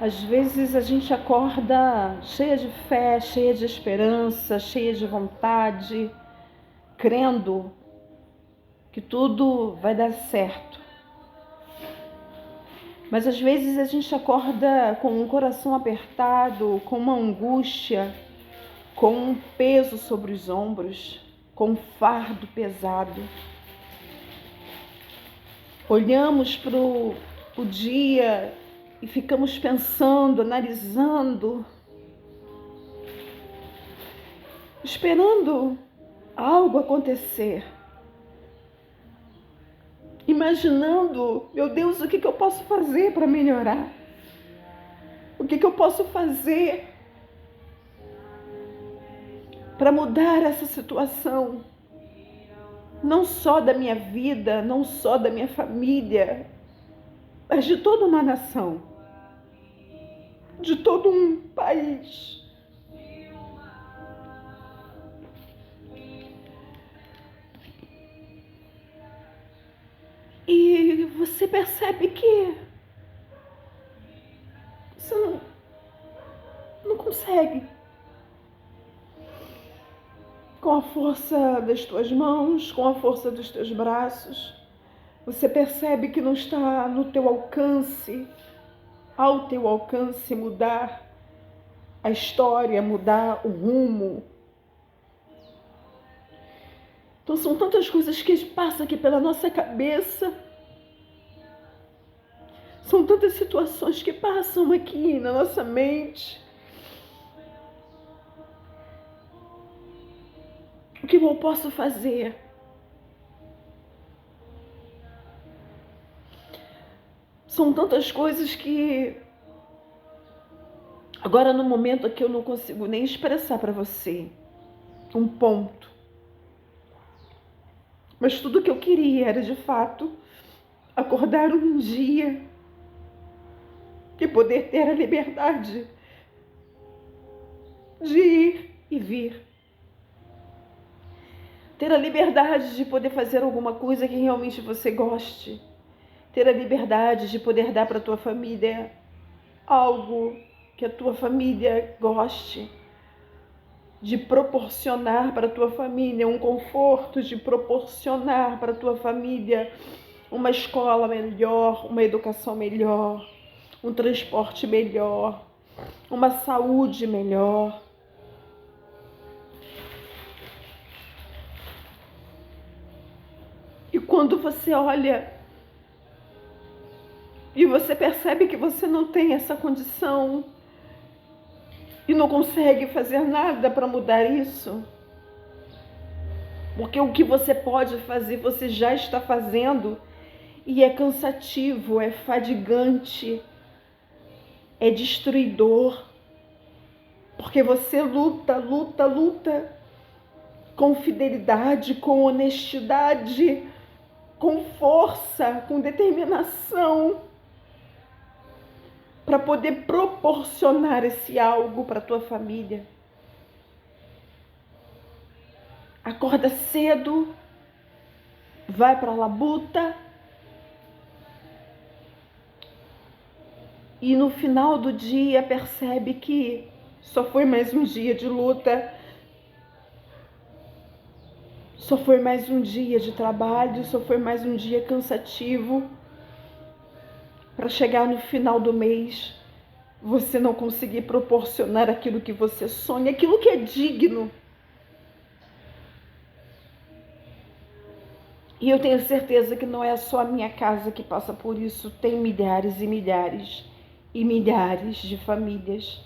Às vezes a gente acorda cheia de fé, cheia de esperança, cheia de vontade, crendo que tudo vai dar certo. Mas às vezes a gente acorda com um coração apertado, com uma angústia, com um peso sobre os ombros, com um fardo pesado. Olhamos para o dia e ficamos pensando, analisando, esperando algo acontecer. Imaginando, meu Deus, o que eu posso fazer para melhorar? O que eu posso fazer para mudar essa situação? Não só da minha vida, não só da minha família, mas de toda uma nação, de todo um país. E você percebe que você não consegue. Com a força das tuas mãos, com a força dos teus braços, você percebe que não está no teu alcance, ao teu alcance mudar a história, mudar o rumo. Então são tantas coisas que passam aqui pela nossa cabeça. São tantas situações que passam aqui na nossa mente. O que eu posso fazer? São tantas coisas que agora no momento aqui eu não consigo nem expressar para você um ponto. Mas tudo que eu queria era de fato acordar um dia e poder ter a liberdade de ir e vir. Ter a liberdade de poder fazer alguma coisa que realmente você goste. Ter a liberdade de poder dar para a tua família algo que a tua família goste. De proporcionar para a tua família um conforto, de proporcionar para a tua família uma escola melhor, uma educação melhor, um transporte melhor, uma saúde melhor. E quando você olha e você percebe que você não tem essa condição e não consegue fazer nada para mudar isso, porque o que você pode fazer, você já está fazendo e é cansativo, é fadigante, é destruidor, porque você luta com fidelidade, com honestidade, com força, com determinação, para poder proporcionar esse algo para a tua família. Acorda cedo, vai para a labuta e no final do dia percebe que só foi mais um dia de luta, só foi mais um dia de trabalho, só foi mais um dia cansativo, para chegar no final do mês você não conseguir proporcionar aquilo que você sonha, aquilo que é digno. E eu tenho certeza que não é só a minha casa que passa por isso, tem milhares e milhares e milhares de famílias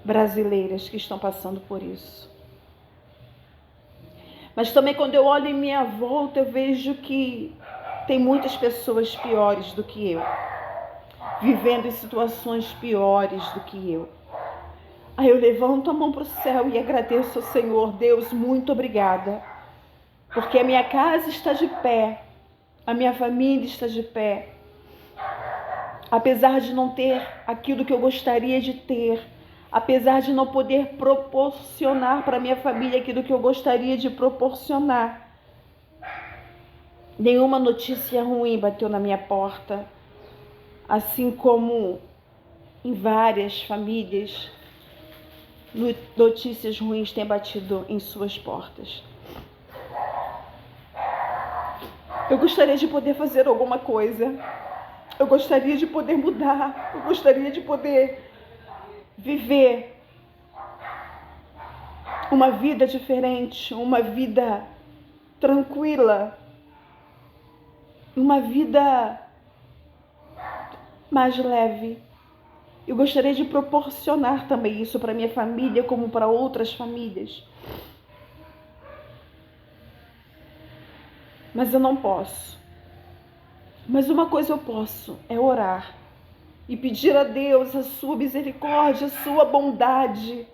brasileiras que estão passando por isso. Mas também quando eu olho em minha volta, eu vejo que tem muitas pessoas piores do que eu, vivendo em situações piores do que eu. Aí eu levanto a mão para o céu e agradeço ao Senhor. Deus, muito obrigada, porque a minha casa está de pé, a minha família está de pé. Apesar de não ter aquilo que eu gostaria de ter, apesar de não poder proporcionar para minha família aquilo que eu gostaria de proporcionar, nenhuma notícia ruim bateu na minha porta, assim como em várias famílias, notícias ruins têm batido em suas portas. Eu gostaria de poder fazer alguma coisa. Eu gostaria de poder mudar. Eu gostaria de poder viver uma vida diferente, uma vida tranquila, uma vida mais leve. Eu gostaria de proporcionar também isso para minha família, como para outras famílias. Mas eu não posso. Mas uma coisa eu posso, é orar e pedir a Deus a sua misericórdia, a sua bondade,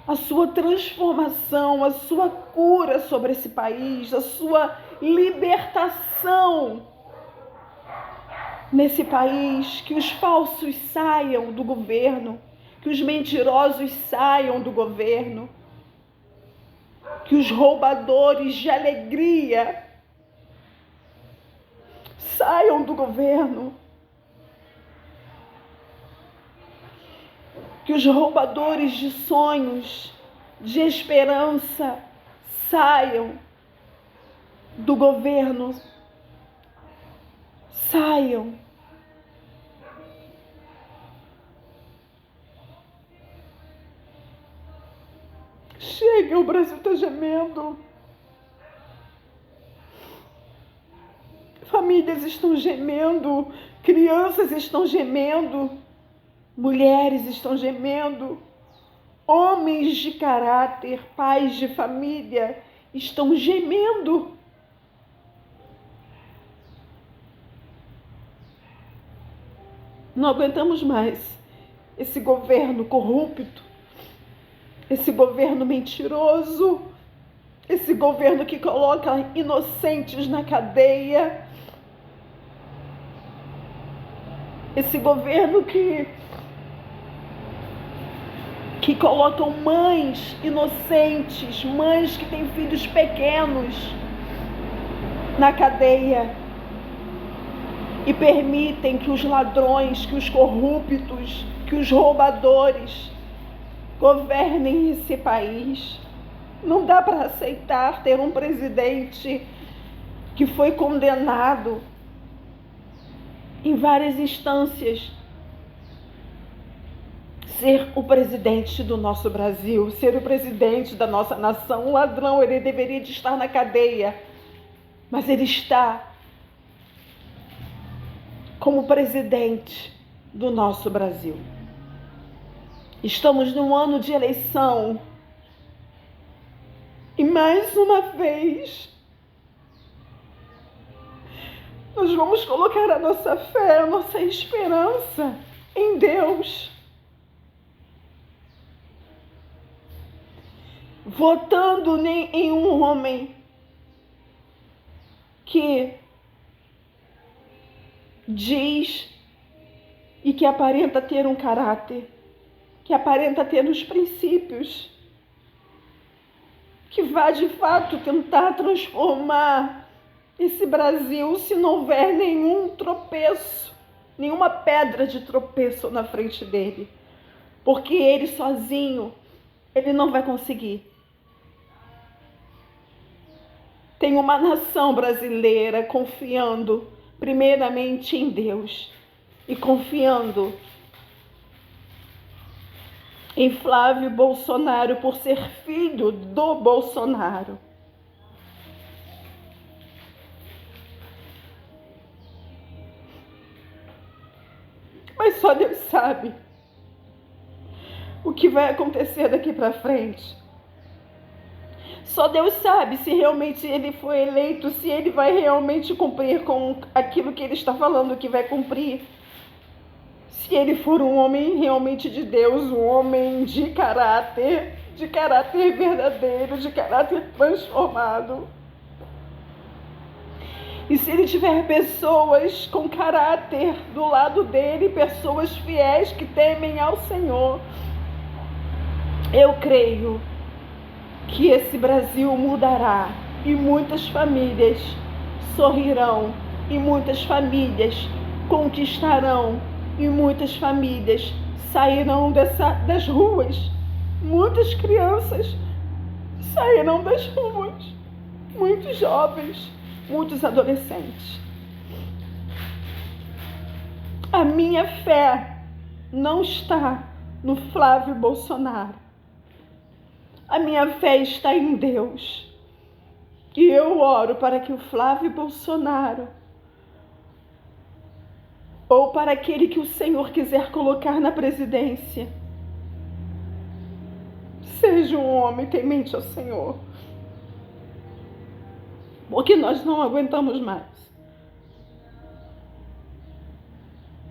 a sua transformação, a sua cura sobre esse país, a sua libertação nesse país, que os falsos saiam do governo, que os mentirosos saiam do governo, que os roubadores de alegria saiam do governo, que os roubadores de sonhos, de esperança, saiam do governo, saiam. Chega, o Brasil está gemendo. Famílias estão gemendo, crianças estão gemendo, mulheres estão gemendo, homens de caráter, pais de família estão gemendo. Não aguentamos mais esse governo corrupto, esse governo mentiroso, esse governo que coloca inocentes na cadeia, esse governo que colocam mães inocentes, mães que têm filhos pequenos na cadeia e permitem que os ladrões, que os corruptos, que os roubadores governem esse país. Não dá para aceitar ter um presidente que foi condenado em várias instâncias ser o presidente do nosso Brasil, ser o presidente da nossa nação. Um ladrão, ele deveria de estar na cadeia, mas ele está como presidente do nosso Brasil. Estamos num ano de eleição e mais uma vez nós vamos colocar a nossa fé, a nossa esperança em Deus, votando em um homem que diz e que aparenta ter um caráter, que aparenta ter os princípios, que vai de fato tentar transformar esse Brasil se não houver nenhum tropeço, nenhuma pedra de tropeço na frente dele, porque ele sozinho, ele não vai conseguir. Tem uma nação brasileira confiando primeiramente em Deus e confiando em Flávio Bolsonaro por ser filho do Bolsonaro. Mas só Deus sabe o que vai acontecer daqui para frente. Só Deus sabe se realmente ele foi eleito, se ele vai realmente cumprir com aquilo que ele está falando que vai cumprir. Se ele for um homem realmente de Deus, um homem de caráter verdadeiro, de caráter transformado. E se ele tiver pessoas com caráter do lado dele, pessoas fiéis que temem ao Senhor, eu creio que esse Brasil mudará e muitas famílias sorrirão e muitas famílias conquistarão E muitas famílias sairão das ruas. Muitas crianças sairão das ruas. Muitos jovens, muitos adolescentes. A minha fé não está no Flávio Bolsonaro. A minha fé está em Deus. E eu oro para que o Flávio Bolsonaro, ou para aquele que o Senhor quiser colocar na presidência, seja um homem temente ao Senhor. Porque nós não aguentamos mais.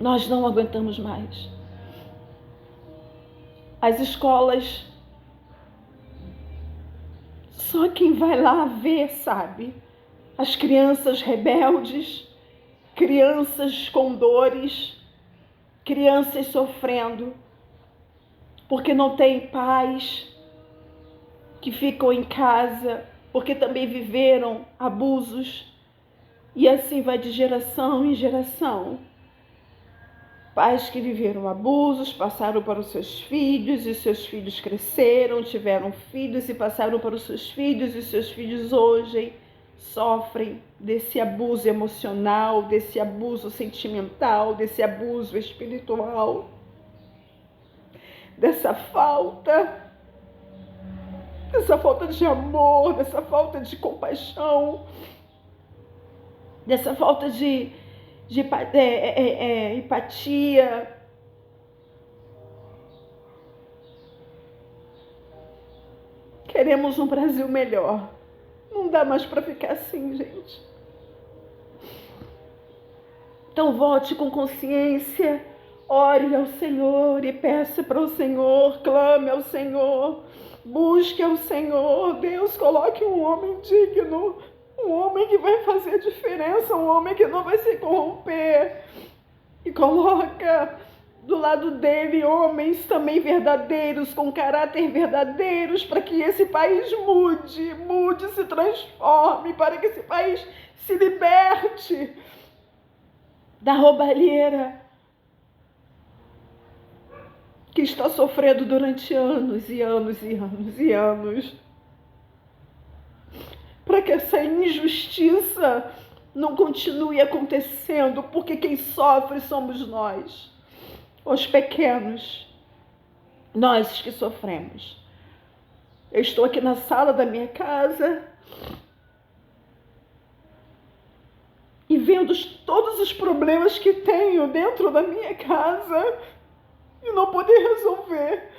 Nós não aguentamos mais. As escolas, só quem vai lá ver sabe. As crianças rebeldes, crianças com dores, crianças sofrendo, porque não tem pais que ficam em casa, porque também viveram abusos, e assim vai de geração em geração. Pais que viveram abusos, passaram para os seus filhos, e seus filhos cresceram, tiveram filhos e passaram para os seus filhos, e seus filhos hoje sofrem desse abuso emocional, desse abuso sentimental, desse abuso espiritual, dessa falta de amor, dessa falta de compaixão, dessa falta de empatia. Queremos um Brasil melhor. Não dá mais para ficar assim, gente. Então volte com consciência, ore ao Senhor e peça para o Senhor, clame ao Senhor, busque ao Senhor. Deus, coloque um homem digno, um homem que vai fazer diferença, um homem que não vai se corromper. E coloca do lado dele homens também verdadeiros, com caráter verdadeiros, para que esse país mude, se transforme, para que esse país se liberte da roubalheira que está sofrendo durante anos e anos e anos e anos. Para que essa injustiça não continue acontecendo, porque quem sofre somos nós, os pequenos, nós que sofremos. Eu estou aqui na sala da minha casa e vendo todos os problemas que tenho dentro da minha casa e não poder resolver.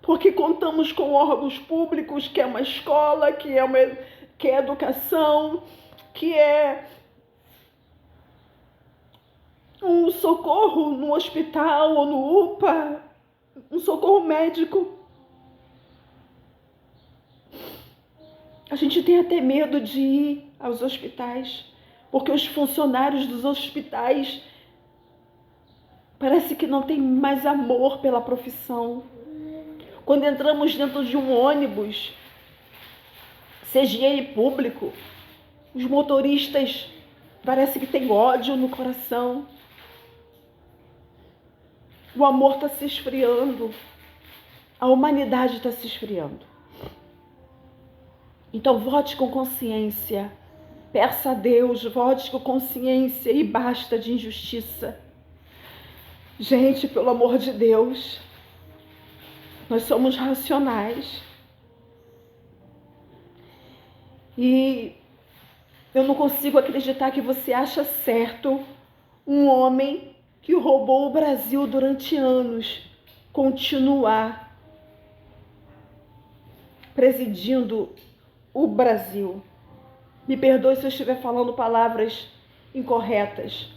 Porque contamos com órgãos públicos, que é uma escola, que é educação, que é um socorro no hospital ou no UPA, um socorro médico. A gente tem até medo de ir aos hospitais, porque os funcionários dos hospitais parece que não têm mais amor pela profissão. Quando entramos dentro de um ônibus, seja ele público, os motoristas parece que têm ódio no coração. O amor está se esfriando. A humanidade está se esfriando. Então vote com consciência. Peça a Deus, vote com consciência e basta de injustiça. Gente, pelo amor de Deus, nós somos racionais. E eu não consigo acreditar que você acha certo um homem que roubou o Brasil durante anos continuar presidindo o Brasil. Me perdoe se eu estiver falando palavras incorretas,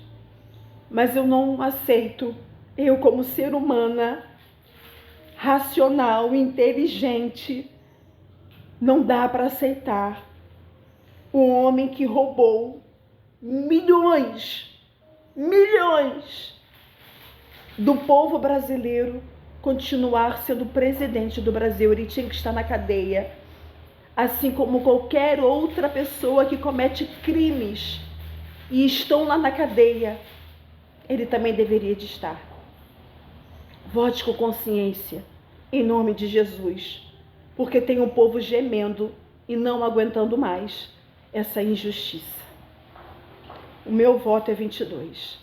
mas eu não aceito. Eu, como ser humana, racional, inteligente, não dá para aceitar um homem que roubou milhões do povo brasileiro continuar sendo presidente do Brasil. Ele tinha que estar na cadeia, assim como qualquer outra pessoa que comete crimes e estão lá na cadeia. ele também deveria de estar. Vote com consciência, em nome de Jesus, porque tem um povo gemendo e não aguentando mais essa injustiça. O meu voto é 22.